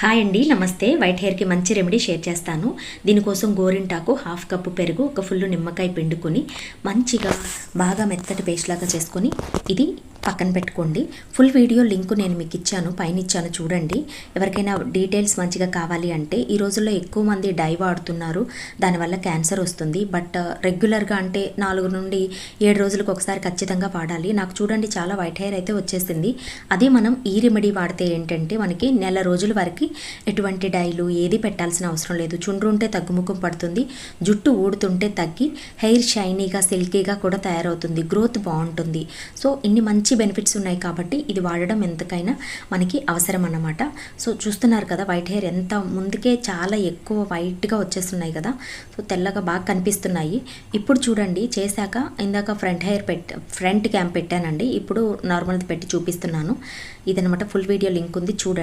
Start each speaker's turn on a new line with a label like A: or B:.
A: Hi అండి, నమస్తే. White హెయిర్కి మంచి రెమెడీ షేర్ చేస్తాను. దీనికోసం గోరింటాకు, హాఫ్ కప్పు పెరుగు, ఒక ఫుల్ నిమ్మకాయ పిండుకొని మంచిగా బాగా మెత్తటి పేస్ట్ లాగా చేసుకొని ఇది పక్కన పెట్టుకోండి. ఫుల్ వీడియో లింక్ నేను మీకు ఇచ్చాను, పైన ఇచ్చాను చూడండి. ఎవరికైనా డీటెయిల్స్ మంచిగా కావాలి అంటే ఈ రోజుల్లో ఎక్కువ మంది డై వాడుతున్నారు, దానివల్ల క్యాన్సర్ వస్తుంది. బట్ రెగ్యులర్గా అంటే 4 నుండి 7 రోజులకు ఒకసారి ఖచ్చితంగా వాడాలి. నాకు చూడండి చాలా వైట్ హెయిర్ అయితే వచ్చేసింది. అదే మనం ఈ రెమెడీ వాడితే ఏంటంటే మనకి నెల రోజుల వరకు ఎటువంటి డైలు ఏది పెట్టాల్సిన అవసరం లేదు. చుండ్రు ఉంటే తగ్గుముఖం పడుతుంది, జుట్టు ఊడుతుంటే తగ్గి హెయిర్ షైనీగా సిల్కీగా కూడా తయారవుతుంది, గ్రోత్ బాగుంటుంది. సో ఇన్ని మంచి బెనిఫిట్స్ ఉన్నాయి కాబట్టి ఇది వాడడం ఎంతకైనా మనకి అవసరం అన్నమాట. సో చూస్తున్నారు కదా వైట్ హెయిర్ ఎంత ముందుకే చాలా ఎక్కువ వైట్గా వచ్చేస్తున్నాయి కదా, సో తెల్లగా బాగా కనిపిస్తున్నాయి. ఇప్పుడు చూడండి చేశాక ఇందాక ఫ్రంట్ క్యాంప్ పెట్టానండి, ఇప్పుడు నార్మల్ది పెట్టి చూపిస్తున్నాను. ఇదనమాట ఫుల్ వీడియో లింక్ ఉంది చూడండి.